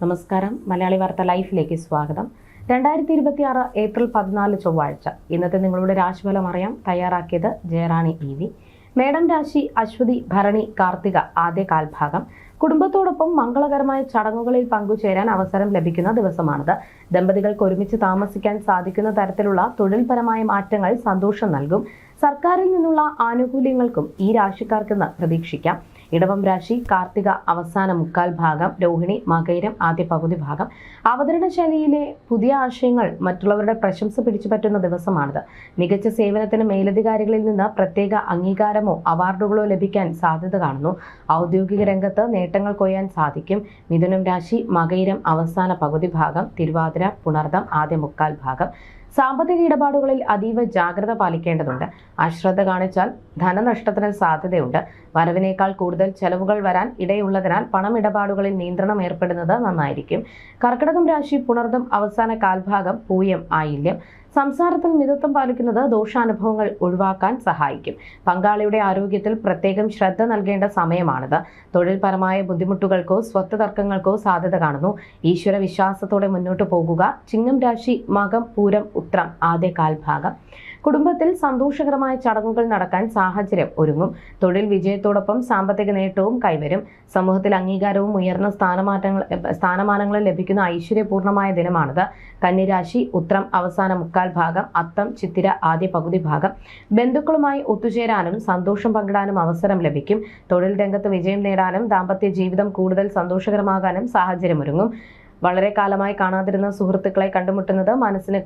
നമസ്കാരം. മലയാളി വാർത്ത ലൈഫിലേക്ക് സ്വാഗതം. 2026 ഏപ്രിൽ 14 ചൊവ്വാഴ്ച. ഇന്നത്തെ നിങ്ങളുടെ രാശിഫലം അറിയാം. തയ്യാറാക്കിയത് ജയറാണി EV. മേടം രാശി അശ്വതി, ഭരണി, കാർത്തിക ആദ്യ കാൽഭാഗം. കുടുംബത്തോടൊപ്പം മംഗളകരമായ ചടങ്ങുകളിൽ പങ്കുചേരാൻ അവസരം ലഭിക്കുന്ന ദിവസമാണിത്. ദമ്പതികൾക്ക് ഒരുമിച്ച് താമസിക്കാൻ സാധിക്കുന്ന തരത്തിലുള്ള തൊഴിൽപരമായ മാറ്റങ്ങൾ സന്തോഷം നൽകും. സർക്കാരിൽ നിന്നുള്ള ആനുകൂല്യങ്ങൾക്കും ഈ രാശിക്കാർക്കെന്ന് പ്രതീക്ഷിക്കാം. ഇടവം രാശി കാർത്തിക അവസാന മുക്കാൽ ഭാഗം, രോഹിണി മകയിരം ആദ്യ പകുതി ഭാഗം. അവതരണ ശൈലിയിലെ പുതിയ ആശയങ്ങൾ മറ്റുള്ളവരുടെ പ്രശംസ പിടിച്ചുപറ്റുന്ന ദിവസമാണിത്. മികച്ച സേവനത്തിന് മേലധികാരികളിൽ നിന്ന് പ്രത്യേക അംഗീകാരമോ അവാർഡുകളോ ലഭിക്കാൻ സാധ്യത കാണുന്നു. ഔദ്യോഗിക രംഗത്ത് നേട്ടങ്ങൾ കൊയ്യാൻ സാധിക്കും. മിഥുനം രാശി മകയിരം അവസാന പകുതി ഭാഗം, തിരുവാതിര പുണർദം ആദ്യ മുക്കാൽ ഭാഗം. സാമ്പത്തിക ഇടപാടുകളിൽ അതീവ ജാഗ്രത പാലിക്കേണ്ടതുണ്ട്. അശ്രദ്ധ കാണിച്ചാൽ ധനനഷ്ടത്തിന് സാധ്യതയുണ്ട്. വരവിനേക്കാൾ കൂടുതൽ ചെലവുകൾ വരാൻ ഇടയുള്ളതിനാൽ പണമിടപാടുകളിൽ നിയന്ത്രണം ഏർപ്പെടുന്നത് നന്നായിരിക്കും. കർക്കിടകം രാശി പുണർദം അവസാന കാൽഭാഗം, പൂയം ആയില്യം. സംസാരത്തിൽ മിതത്വം പാലിക്കുന്നത് ദോഷാനുഭവങ്ങൾ ഒഴിവാക്കാൻ സഹായിക്കും. പങ്കാളിയുടെ ആരോഗ്യത്തിൽ പ്രത്യേകം ശ്രദ്ധ നൽകേണ്ട സമയമാണിത്. തൊഴിൽപരമായ ബുദ്ധിമുട്ടുകൾക്കോ സ്വത്ത് തർക്കങ്ങൾക്കോ സാധ്യത കാണുന്നു. ഈശ്വര വിശ്വാസത്തോടെ മുന്നോട്ട് പോകുക. ചിങ്ങം രാശി മകം പൂരം ഉത്രം ആദ്യ കാൽഭാഗം. കുടുംബത്തിൽ സന്തോഷകരമായ ചടങ്ങുകൾ നടക്കാൻ സാഹചര്യം ഒരുങ്ങും. തൊഴിൽ വിജയത്തോടൊപ്പം സാമ്പത്തിക നേട്ടവും കൈവരും. സമൂഹത്തിൽ അംഗീകാരവും ഉയർന്ന സ്ഥാനമാനങ്ങളും ലഭിക്കുന്ന ഐശ്വര്യപൂർണമായ ദിനമാണിത്. കന്നിരാശി ഉത്രം അവസാന മുക്കാൽ ഭാഗം, അത്തം ചിത്തിര ആദ്യ പകുതി ഭാഗം. ബന്ധുക്കളുമായി ഒത്തുചേരാനും സന്തോഷം പങ്കിടാനും അവസരം ലഭിക്കും. തൊഴിൽ രംഗത്ത് വിജയം നേടാനും ദാമ്പത്യ ജീവിതം കൂടുതൽ സന്തോഷകരമാകാനും സാഹചര്യമൊരുങ്ങും. വളരെ കാലമായി കാണാതിരുന്ന സുഹൃത്തുക്കളെ കണ്ടുമുട്ടുന്നത് മനസ്സിന്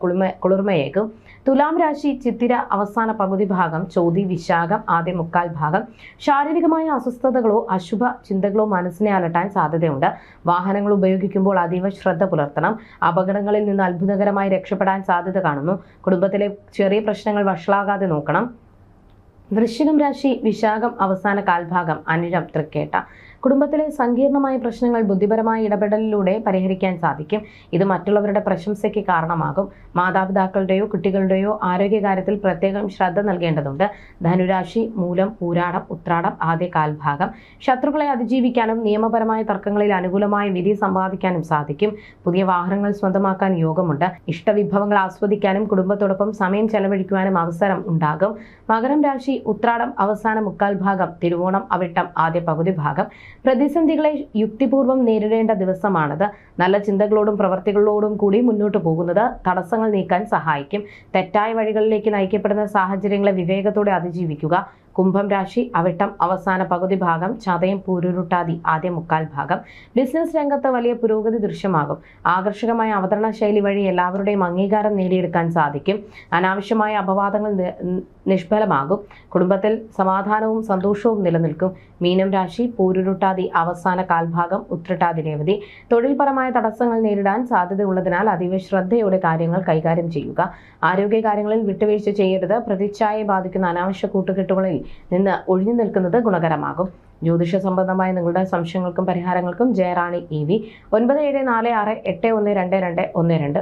കുളിർമയേകും. തുലാം രാശി ചിത്തിര അവസാന പകുതി ഭാഗം, ചോതി വിശാഖം ആദ്യ മുക്കാൽ ഭാഗം. ശാരീരികമായ അസ്വസ്ഥതകളോ അശുഭ ചിന്തകളോ മനസ്സിനെ അലട്ടാൻ സാധ്യതയുണ്ട്. വാഹനങ്ങൾ ഉപയോഗിക്കുമ്പോൾ അതീവ ശ്രദ്ധ പുലർത്തണം. അപകടങ്ങളിൽ നിന്ന് അത്ഭുതകരമായി രക്ഷപ്പെടാൻ സാധ്യത കാണുന്നു. കുടുംബത്തിലെ ചെറിയ പ്രശ്നങ്ങൾ വഷളാകാതെ നോക്കണം. വൃശ്ചികം രാശി വിശാഖം അവസാന കാൽഭാഗം, അനിഴം തൃക്കേട്ട. കുടുംബത്തിലെ സങ്കീർണമായ പ്രശ്നങ്ങൾ ബുദ്ധിപരമായ ഇടപെടലിലൂടെ പരിഹരിക്കാൻ സാധിക്കും. ഇത് മറ്റുള്ളവരുടെ പ്രശംസയ്ക്ക് കാരണമാകും. മാതാപിതാക്കളുടെയോ കുട്ടികളുടെയോ ആരോഗ്യകാര്യത്തിൽ പ്രത്യേകം ശ്രദ്ധ നൽകേണ്ടതുണ്ട്. ധനുരാശി മൂലം പൂരാടം ഉത്രാടം ആദ്യ കാൽഭാഗം. ശത്രുക്കളെ അതിജീവിക്കാനും നിയമപരമായ തർക്കങ്ങളിൽ അനുകൂലമായ വിധി സമ്പാദിക്കാനും സാധിക്കും. പുതിയ വാഹനങ്ങൾ സ്വന്തമാക്കാൻ യോഗമുണ്ട്. ഇഷ്ടവിഭവങ്ങൾ ആസ്വദിക്കാനും കുടുംബത്തോടൊപ്പം സമയം ചെലവഴിക്കുവാനും അവസരം ഉണ്ടാകും. മകരം രാശി ഉത്രാടം അവസാന മുക്കാൽ ഭാഗം, തിരുവോണം അവിട്ടം ആദ്യ പകുതി ഭാഗം. പ്രതിസന്ധികളെ യുക്തിപൂർവ്വം നേരിടേണ്ട ദിവസമാണിത്. നല്ല ചിന്തകളോടും പ്രവർത്തികളോടും കൂടി മുന്നോട്ട് പോകുന്നത് തടസ്സങ്ങൾ നീക്കാൻ സഹായിക്കും. തെറ്റായ വഴികളിലേക്ക് നയിക്കപ്പെടുന്ന സാഹചര്യങ്ങളെ വിവേകത്തോടെ അതിജീവിക്കുക. കുംഭം രാശി അവിട്ടം അവസാന പകുതി ഭാഗം, ചതയം പൂരുരുട്ടാതി ആദ്യ മുക്കാൽ ഭാഗം. ബിസിനസ് രംഗത്ത് വലിയ പുരോഗതി ദൃശ്യമാകും. ആകർഷകമായ അവതരണ ശൈലി വഴി എല്ലാവരുടെയും അംഗീകാരം നേടിയെടുക്കാൻ സാധിക്കും. അനാവശ്യമായ അപവാദങ്ങൾ നിഷ്ഫലമാകും. കുടുംബത്തിൽ സമാധാനവും സന്തോഷവും നിലനിൽക്കും. മീനം രാശി പൂരുരുട്ടാതി അവസാന കാൽഭാഗം, ഉത്രട്ടാതി രേവതി. തൊഴിൽപരമായ തടസ്സങ്ങൾ നേരിടാൻ സാധ്യതയുള്ളതിനാൽ അതീവ ശ്രദ്ധയോടെ കാര്യങ്ങൾ കൈകാര്യം ചെയ്യുക. ആരോഗ്യകാര്യങ്ങളിൽ വിട്ടുവീഴ്ച ചെയ്യരുത്. പ്രതിച്ഛായയെ ബാധിക്കുന്ന അനാവശ്യ കൂട്ടുകെട്ടുകളിൽ നിന്ന് ഒഴിഞ്ഞു നിൽക്കുന്നത് ഗുണകരമാകും. ജ്യോതിഷ സംബന്ധമായ നിങ്ങളുടെ സംശയങ്ങൾക്കും പരിഹാരങ്ങൾക്കും ജയറാണി EV 9746812212.